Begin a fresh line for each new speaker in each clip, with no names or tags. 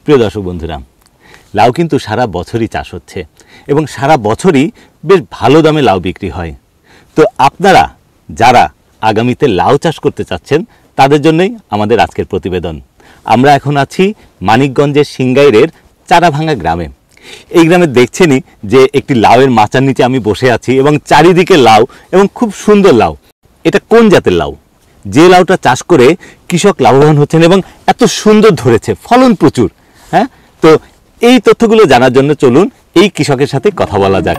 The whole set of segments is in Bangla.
প্রিয় দর্শক বন্ধুরা, লাউ কিন্তু সারা বছরই চাষ হচ্ছে এবং সারা বছরই বেশ ভালো দামে লাউ বিক্রি হয়। তো আপনারা যারা আগামীতে লাউ চাষ করতে চাচ্ছেন তাদের জন্যই আমাদের আজকের প্রতিবেদন। আমরা এখন আছি মানিকগঞ্জের সিংগাইরের চারাভাঙ্গা গ্রামে। এই গ্রামে দেখছেনই যে একটি লাউয়ের মাচার নিচে আমি বসে আছি এবং চারিদিকে লাউ এবং খুব সুন্দর লাউ। এটা কোন জাতের লাউ? যে লাউটা চাষ করে কৃষক লাভবান হচ্ছেন এবং এত সুন্দর ধরেছে, ফলন প্রচুর। হ্যাঁ, তো এই তথ্যগুলো জানার জন্য চলুন এই কৃষকের সাথে কথা বলা যাক।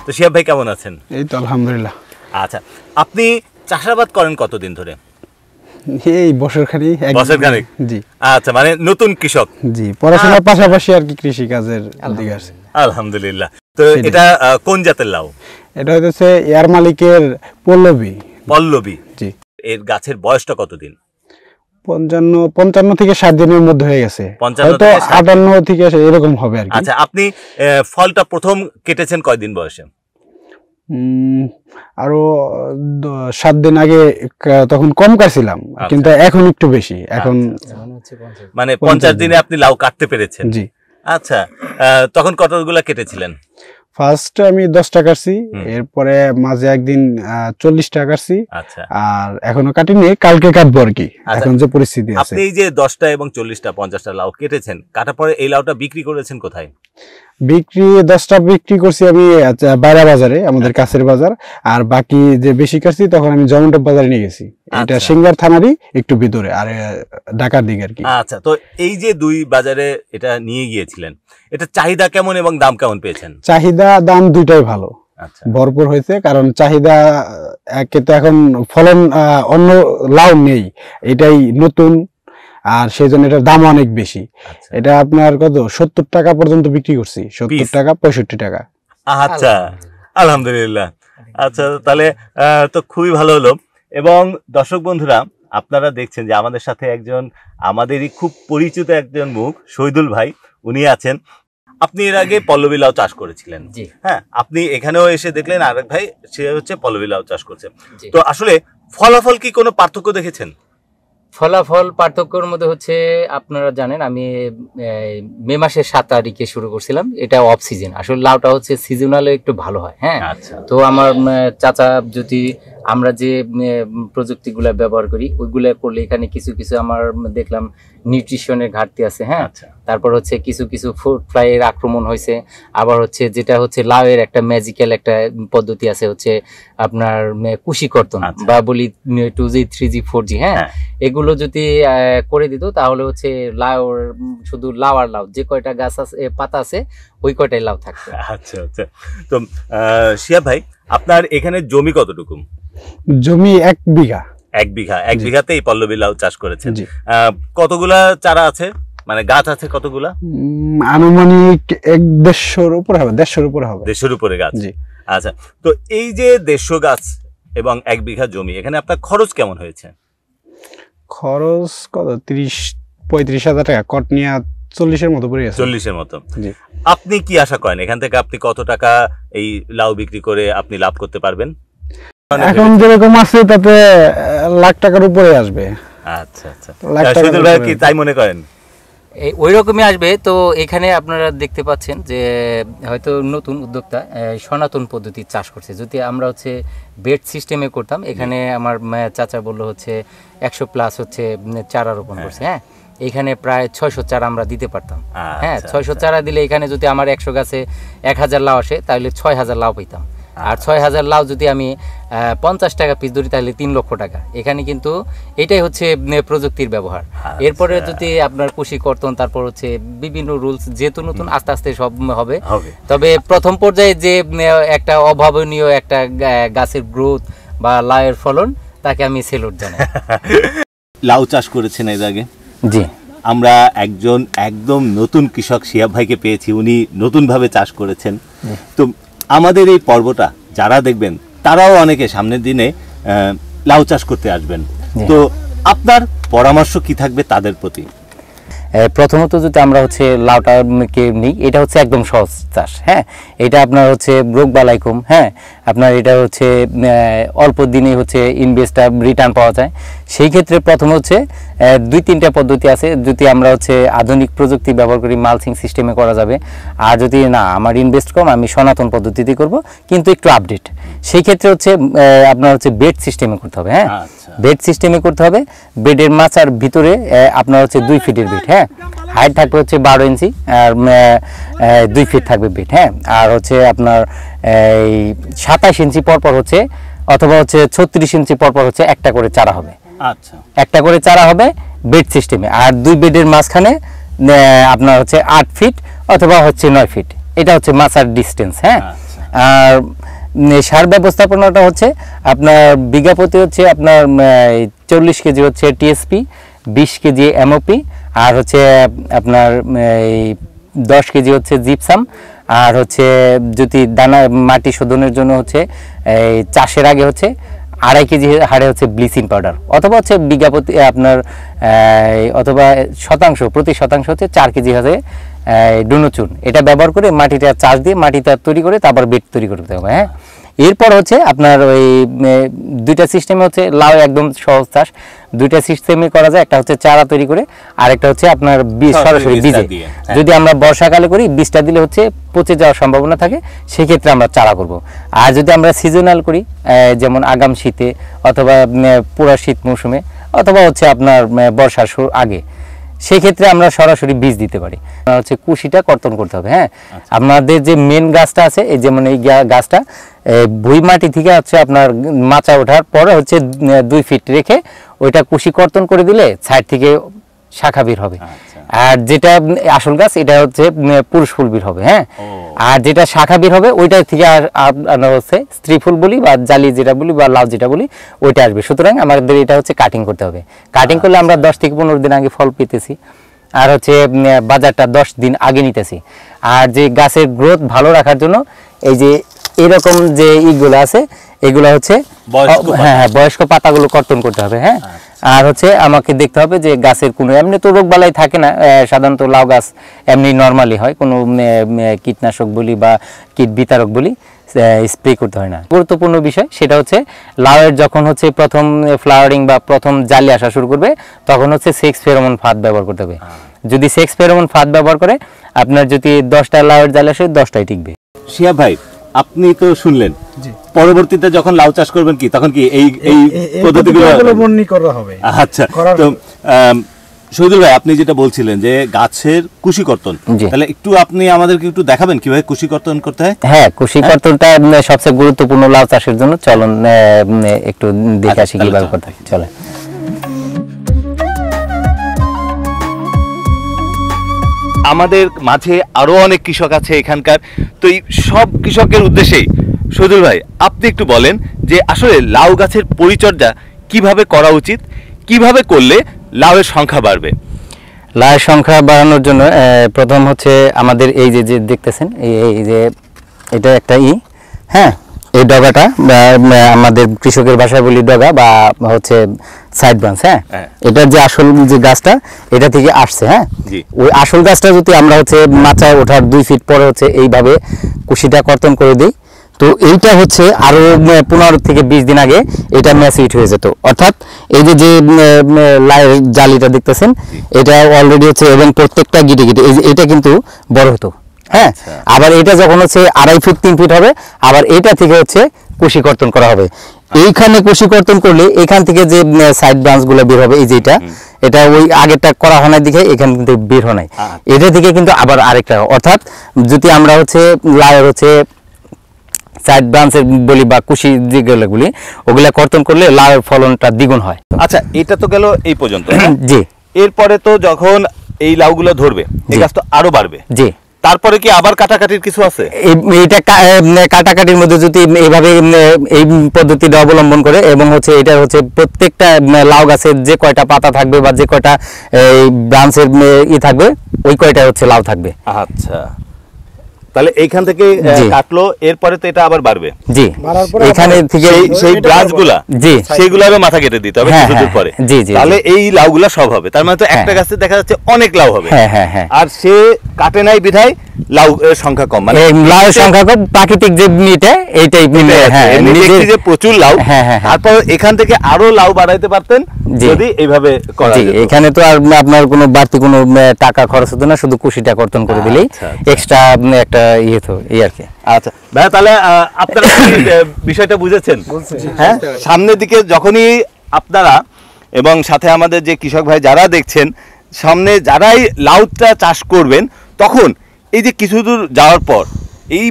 তো শিহাব ভাই কেমন আছেন?
এই তো আলহামদুলিল্লাহ।
আচ্ছা, আপনি চাষাবাদ করেন কতদিন ধরে?
এই বছরখানেক। জি।
আচ্ছা, মানে নতুন কৃষক?
জি, পড়াশোনার পাশাপাশি আর কি কৃষি কাজের দিকে আছে।
আলহামদুলিল্লাহ। তো এটা কোন জাতের লাউ?
এটা হচ্ছে এয়ার মালিকের পল্লবী।
পল্লবী?
জি।
এর গাছের বয়সটা কতদিন?
55 থেকে 60 দিনের মধ্যে হয়ে গেছে, হয়তো 58 থেকে এরকম হবে আর কি।
আচ্ছা, আপনি ফলটা প্রথম কেটেছেন কয়দিন বয়সে?
আরো 7 দিন আগে, তখন কম কাটছিলাম, কিন্তু এখন একটু বেশি। এখন
মানে 50 দিনে আপনি লাউ কাটতে পেরেছেন?
জি।
আচ্ছা, তখন কতগুলা কেটেছিলেন?
ফার্স্ট আমি 10টা কাটছি, এরপরে মাঝে একদিন 40টা কাটছি।
আচ্ছা,
আর এখনো কাটিনি, কালকে কাটবো আর কি। এখন যে পরিস্থিতি আছে।
আপনি এই যে 10টা এবং 40টা 50টা লাউ কেটেছেন, কাটার পরে এই লাউটা বিক্রি করেছেন কোথায়?
বিক্রি 10টা বিক্রি করছি আমি বাইরা বাজারে, আমাদের কাছের বাজার। আর বাকি যে বেশি কাটছি তখন আমি জমন্টপ বাজারে নিয়ে গেছি। এটা সিঙ্গার থানারই একটু ভিতরে, আর ঢাকার দিকে আর কি।
আচ্ছা, তো এই যে দুই বাজারে এটা নিয়ে গিয়েছিলেন, এটা চাহিদা কেমন এবং দাম কেমন পেয়েছেন?
চাহিদা দাম দুইটাই ভালো, ভরপুর হয়েছে। কারণ চাহিদা একে তো এখন ফলন অন্য লাউ নেই, এটাই নতুন, আর সেই জন্য এটার দাম অনেক বেশি। এটা আপনার কত 70 টাকা পর্যন্ত বিক্রি করছি, 70 টাকা 65 টাকা।
আচ্ছা, আলহামদুলিল্লাহ। আচ্ছা, তাহলে তো খুবই ভালো হলো। এবং দর্শক বন্ধুরা, আপনারা দেখছেন যে আমাদের সাথে একজন আমাদেরই খুব পরিচিত একজন মুখ, শহীদুল ভাই, উনি আছেন। আপনি এর আগে পল্লবী লাউ চাষ করেছিলেন। হ্যাঁ, আপনি এখানেও এসে দেখলেন আরেক ভাই, সে হচ্ছে পল্লবী লাউ চাষ করছে। তো আসলে ফলাফল কি কোনো পার্থক্য দেখেছেন?
ফলাফল পার্থক্যের মধ্যে হচ্ছে, আপনারা জানেন আমি মে মাসের 7 তারিখে শুরু করছিলাম। এটা অফ সিজন, আসলে লাউটা হচ্ছে সিজনালে একটু ভালো হয়। হ্যাঁ, তো আমার চাচা, যদি আমরা যে প্রযুক্তিগুলো ব্যবহার করি ওইগুলো করলে এখানে কিছু কিছু আমার দেখলাম নিউট্রিশনের ঘাটতি আছে। হ্যাঁ, তারপর হচ্ছে কিছু কিছু ফ্রুট ফ্লাইয়ের আক্রমণ হয়েছে। আবার হচ্ছে যেটা হচ্ছে লাউয়ের একটা ম্যাজিক্যাল একটা পদ্ধতি আছে, হচ্ছে আপনার কুশিকর্তন বা বলি 2G 3G 4G। হ্যাঁ, এগুলো যদি করে দিত তাহলে হচ্ছে লাউ, শুধু লাউ আর লাউ, যে কয়টা গাছ আছে পাতা আছে ওই কয়টাই লাউ থাকতো।
আচ্ছা আচ্ছা। তো শিহাব ভাই, আপনার এখানে জমি কতটুকু?
জমি 1 বিঘা।
1 বিঘা? 1 বিঘাতে এই পল্লবী লাউ চাষ করেছেন। কতগুলা চারা আছে, মানে গাছ আছে কতগুলা?
আনুমানিক 150-এর উপরে হবে। 150-এর উপরে হবে।
150-এর উপরে গাছ? জি। আচ্ছা, তো এই যে 150 গাছ এবং 1 বিঘা জমি, এখানে আপনার খরচ কেমন হয়েছে?
খরচ কত 30-35 হাজার টাকা, কট নিয়ে 40-এর মতো পড়ে গেছে।
40-এর মতো? জি। আপনি কি আশা করেন এখান থেকে আপনি কত টাকা এই লাউ বিক্রি করে আপনি লাভ করতে পারবেন?
এখন যেরকম আছে তাতে লাখ টাকার উপরে আসবে।
আচ্ছা আচ্ছা, শহীদুল ভাই কি তাই মনে করেন?
ওই রকমই আসবে। তো এখানে আপনারা দেখতে পাচ্ছেন যে হয়তো নতুন উদ্যোক্তা সনাতন পদ্ধতি চাষ করছে। যদি আমরা হচ্ছে বেড সিস্টেমে করতাম, এখানে আমার চাচা বললো হচ্ছে 100+ হচ্ছে চারা রোপণ করছে। হ্যাঁ, এখানে প্রায় 600 চারা আমরা দিতে পারতাম। হ্যাঁ, 600 চারা দিলে এখানে যদি আমার 100 গাছে 1000 লাউ আসে তাহলে 6000 লাউ পেতাম। আর 6000 লাউ যদি আমি 50 টাকা পিস ধরি তাহলে 3 লক্ষ টাকা। এখানে কিন্তু এটাই হচ্ছে প্রযুক্তির ব্যবহার। এরপরে যদি আপনার কুশিকর্তন, তারপর হচ্ছে বিভিন্ন রুলস, যেহেতু নতুন, আস্তে আস্তে সব হবে। তবে প্রথম পর্যায়ে যে একটা অভাবনীয় একটা গাছের গ্রোথ বা লাউয়ের ফলন, তাকে আমি সেলুট জানাই।
লাউ চাষ করেছেন এর আগে?
জি।
আমরা একজন একদম নতুন কৃষক শিহাব ভাইকে পেয়েছি, উনি নতুনভাবে চাষ করেছেন। তো আমাদের এই পর্বটা যারা দেখবেন তারাও অনেকে সামনের দিনে লাউ চাষ করতে আসবেন। তো আপনার পরামর্শ কি থাকবে তাদের প্রতি?
প্রথমত যদি আমরা হচ্ছে লাউটাকে নিই, এটা হচ্ছে একদম সহজ চাষ। হ্যাঁ, এটা আপনার হচ্ছে রোগবালাই কম। হ্যাঁ, আপনার এটা হচ্ছে অল্প দিনে হচ্ছে ইনভেস্টটা রিটার্ন পাওয়া যায়। সেই ক্ষেত্রে প্রথম হচ্ছে 2-3টা পদ্ধতি আছে। যদি আমরা হচ্ছে আধুনিক প্রযুক্তি ব্যবহার করি, মালচিং সিস্টেমে করা যাবে। আর যদি না আমার ইনভেস্ট কম, আমি সনাতন পদ্ধতিতে করব, কিন্তু একটু আপডেট। সেই ক্ষেত্রে হচ্ছে আপনার হচ্ছে বেড সিস্টেমে করতে হবে। হ্যাঁ, বেড সিস্টেমে করতে হবে। বেডের মাচার ভিতরে আপনার হচ্ছে 2 ফিটের বেড। হ্যাঁ, হাইট থাকবে হচ্ছে 12 ইঞ্চি, আর 2 ফিট থাকবে বেড। হ্যাঁ, আর হচ্ছে আপনার 27 ইঞ্চি পরপর হচ্ছে, অথবা হচ্ছে 36 ইঞ্চি পরপর হচ্ছে একটা করে চারা হবে।
আচ্ছা,
একটা করে চারা হবে বেড সিস্টেমে। আর 2 বেডের মাঝখানে আপনার হচ্ছে 8 ফিট অথবা হচ্ছে 9 ফিট, এটা হচ্ছে মাচার ডিস্টেন্স। হ্যাঁ, আর সার ব্যবস্থাপনাটা হচ্ছে আপনার বিঘা প্রতি হচ্ছে আপনার 40 কেজি হচ্ছে টিএসপি, 20 কেজি এমওপি, আর হচ্ছে আপনার 10 কেজি হচ্ছে জিপসাম, আর হচ্ছে যদি দানা মাটি শোধনের জন্য হচ্ছে চাষের আগে হচ্ছে 2.5 কেজি হারে হচ্ছে ব্লিচিং পাউডার, অথবা হচ্ছে বিঘা প্রতি আপনার অথবা প্রতি শতাংশ হচ্ছে 4 কেজি হবে ডুনোচুন। এটা ব্যবহার করে মাটিটা চাষ দিয়ে মাটিটা তৈরি করে তারপর বেড তৈরি করতে হবে। হ্যাঁ, এরপর হচ্ছে আপনার ওই 2টা সিস্টেমে হচ্ছে লাউ একদম সহজ চাষ। 2টা সিস্টেমে করা যায়, একটা হচ্ছে চারা তৈরি করে, আর একটা হচ্ছে আপনার বীজ সরাসরি বীজে। যদি আমরা বর্ষাকালে করি, বীজটা দিলে হচ্ছে পচে যাওয়ার সম্ভাবনা থাকে, সেক্ষেত্রে আমরা চারা করব। আর যদি আমরা সিজনাল করি, যেমন আগাম শীতে অথবা পুরা শীত মৌসুমে অথবা হচ্ছে আপনার বর্ষার আগে, সেক্ষেত্রে আমরা সরাসরি বীজ দিতে পারি। হচ্ছে কুশিটা কর্তন করতে হবে। হ্যাঁ, আপনাদের যে মেন গাছটা আছে, এই যেমন এই গাছটা ভুই মাটি থেকে হচ্ছে আপনার মাচা ওঠার পরে হচ্ছে 2 ফিট রেখে ওইটা কুশি কর্তন করে দিলে সাইড থেকে শাখা বের হবে। আর যেটা আসল গাছ, এটা হচ্ছে পুরুষ ফুল বের হবে। হ্যাঁ, আর যেটা শাখা বের হবে ওইটা থেকে আমরা হচ্ছে স্ত্রী ফুল বলি, বা জালি যেটা বলি, বা লাউ যেটা বলি, ওইটা আসবে। সুতরাং আমাদের এটা হচ্ছে কাটিং করতে হবে। কাটিং করলে আমরা 10 থেকে 15 দিন আগে ফল পেতেছি, আর হচ্ছে বাজারটা 10 দিন আগে নিতেছি। আর যে গাছের গ্রোথ ভালো রাখার জন্য এই যে এরকম যে ইগুলো আছে, এগুলো হচ্ছে হ্যাঁ বয়স্ক পাতাগুলো কর্তন করতে হবে। হ্যাঁ, আর হচ্ছে আমাকে দেখতে হবে যে গাছের কোনো এমনি তো রোগ বালাই থাকে না, সাধারণত লাউ গাছ এমনি নর্মালি হয়, কোনো কীটনাশক বলি বা কীট বিতারক বলি স্প্রে করতে হয় না। গুরুত্বপূর্ণ বিষয় সেটা হচ্ছে লাউয়ের যখন হচ্ছে প্রথম ফ্লাওয়ারিং বা প্রথম জালি আসা শুরু করবে, তখন হচ্ছে সেক্স ফেরোমন ফাঁদ ব্যবহার করতে হবে। যদি সেক্স ফেরোমন ফাঁদ ব্যবহার করে আপনার যদি 10টা লাউয়ের জালি আসে, 10টাই টিকবে।
শিয়া ভাই, আপনি তো শুনলেন, পরবর্তীতে যখন লাউ চাষ করবেন কি তখন কি এই পদ্ধতিগুলো
অবলম্বন করা হবে?
আচ্ছা, তো শহীদুল ভাই, আপনি যেটা বলছিলেন যে গাছের কুশি কর্তন, তাহলে একটু আপনি আমাদেরকে একটু দেখাবেন কিভাবে কুশি কর্তন করতে হয়?
হ্যাঁ, কুশি কর্তনটা সবচেয়ে গুরুত্বপূর্ণ লাউ চাষের জন্য। চলুন একটু দেখে আসি কিভাবে করতে হয়। চলে
আমাদের মাঝে আরো অনেক কৃষক আছে এখানকার, তো এই সব কৃষকের উদ্দেশ্যেই শহীদুল ভাই, আপনি একটু বলেন যে আসলে লাউ গাছের পরিচর্যা কিভাবে করা উচিত, কিভাবে করলে লাউয়ের সংখ্যা বাড়বে?
লাউয়ের সংখ্যা বাড়ানোর জন্য প্রথম হচ্ছে আমাদের এই যে দেখতেছেন, এই যে এটা একটা হ্যাঁ, এই ডগাটা আমাদের কৃষকের ভাষায় বলি ডগা, বা হচ্ছে সাইড ব্রাঞ্চ। হ্যাঁ, এটার যে আসল যে গাছটা এটা থেকে আসছে। হ্যাঁ, ওই আসল গাছটা যদি আমরা হচ্ছে মাচায় ওঠার 2 ফিট পরে হচ্ছে এইভাবে কুশিটা কর্তন করে দিই, তো এইটা হচ্ছে আরো 15 থেকে 20 দিন আগে এটা ম্যাচুরিট হয়ে যেত। অর্থাৎ এই যে লাইয়ের জালিটা দেখতেছেন, এটা অলরেডি হচ্ছে, এবং প্রত্যেকটা গিটে গিটে এটা কিন্তু বড় হতো। হ্যাঁ, আবার এটা যখন হচ্ছে 2.5 ফিট 3 ফিট হবে, আবার এটা থেকে হচ্ছে কুশি কর্তন করা হবে। এইখানে কুশি কর্তন করলে এখান থেকে যে সাইড ব্রাঞ্চ গুলো বের হবে, এই যে এটা ওই আগেরটা করা হয় না দিকে এখানে কিন্তু বের হয় নাই, এটা থেকে কিন্তু আবার আরেকটা, অর্থাৎ যদি আমরা হচ্ছে লাউয়ের হচ্ছে সাইড ব্রাঞ্চের বলি বা কুশি যেগুলি, ওগুলা কর্তন করলে লাউয়ের ফলনটা দ্বিগুণ হয়।
আচ্ছা, এটা তো গেল এই পর্যন্ত।
জি,
এরপরে তো যখন এই লাউগুলো ধরবে, এই গাছ তো আরো বাড়বে।
জি,
তারপরে কি আবার কাটাকাটির কিছু আছে?
এটা কাটাকাটির মধ্যে যদি এইভাবে এই পদ্ধতিটা অবলম্বন করে, এবং হচ্ছে এটা হচ্ছে প্রত্যেকটা লাউ গাছের যে কয়টা পাতা থাকবে বা যে কয়টা ব্রাঞ্চের থাকবে, ওই কয়টা হচ্ছে লাউ থাকবে।
আচ্ছা, তাহলে এইখান থেকে
জি।
কাটলো, এরপরে তো এটা আবার বাড়বে।
জি,
বাড়ার পরে
এখানে থেকে
সেই ব্রাঞ্চগুলা
জি
সেইগুলোরও মাথা কেটে দিতে হবে
হ্যাঁ,
কিছুদিন
হ্যাঁ,
পরে।
জি, জি,
তাহলে এই লাউগুলা সব হবে। তার মানে তো একটা
হ্যাঁ।
গাছে দেখা যাচ্ছে অনেক লাউ হবে।
হ্যাঁ হ্যাঁ হ্যাঁ।
আর সে কাটে নাই বিধায় লাউ এর সংখ্যা কম, মানে
এই লাউয়ের সংখ্যা খুব প্রাকৃতিক যে মিটে এইটাই হ্যাঁ
এমনি
নিজের-
দেখছি যে প্রচুর লাউ।
হ্যাঁ, হ্যাঁ, হ্যাঁ।
তারপর এখান থেকে আরো লাউ বাড়াইতে পারতেন
জি।
যদি এইভাবে করা
জি,
যেত।
এখানে তো আর আপনার কোনো বাড়তি কোনো টাকা খরচ হতো না, শুধু কুশিটা কর্তন করে দিলেই
আচ্ছা, আচ্ছা।
এক্সট্রা একটা ইয়ে তো এই আর কি।
আচ্ছা ভাইয়া, তাহলে আপনারা কি, বিষয়টা বুঝেছেন? হ্যাঁ, সামনের দিকে যখনই আপনারা এবং সাথে আমাদের যে কৃষক ভাই যারা দেখছেন, সামনে যারাই লাউটা চাষ করবেন, তখন এই যে কিছু দূর যাওয়ার পর এই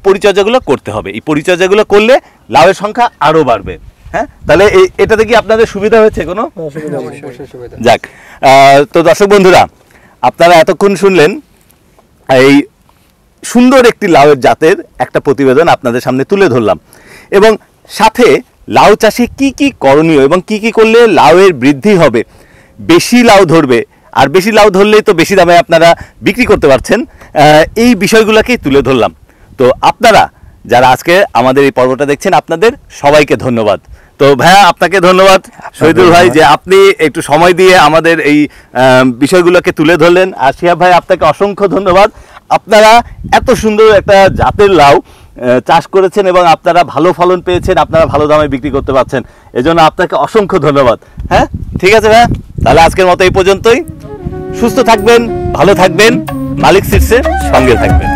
পরিচর্যাগুলো করতে হবে। এই পরিচর্যাগুলো করলে লাউয়ের সংখ্যা আরো বাড়বে। হ্যাঁ, তাহলে এটাতে কি আপনাদের সুবিধা হয়েছে কোনো? যাক, তো দর্শক বন্ধুরা, আপনারা এতক্ষণ শুনলেন এই সুন্দর একটি লাউয়ের জাতের একটা প্রতিবেদন আপনাদের সামনে তুলে ধরলাম, এবং সাথে লাউ চাষে কি কি করণীয় এবং কি কি করলে লাউয়ের বৃদ্ধি হবে, বেশি লাউ ধরবে, আর বেশি লাউ ধরলেই তো বেশি দামে আপনারা বিক্রি করতে পারছেন, এই বিষয়গুলোকেই তুলে ধরলাম। তো আপনারা যারা আজকে আমাদের এই পর্বটা দেখছেন, আপনাদের সবাইকে ধন্যবাদ। তো ভাইয়া, আপনাকে ধন্যবাদ শহীদুল ভাই, যে আপনি একটু সময় দিয়ে আমাদের এই বিষয়গুলোকে তুলে ধরলেন। আর শিহাব ভাই, আপনাকে অসংখ্য ধন্যবাদ। আপনারা এত সুন্দর একটা জাতের লাউ চাষ করেছেন এবং আপনারা ভালো ফলন পেয়েছেন, আপনারা ভালো দামে বিক্রি করতে পারছেন, এজন্য আপনাকে অসংখ্য ধন্যবাদ। হ্যাঁ, ঠিক আছে ভাইয়া, তাহলে আজকের মতো এই পর্যন্তই। সুস্থ থাকবেন, ভালো থাকবেন, মালিক সিডসের সঙ্গে থাকবেন।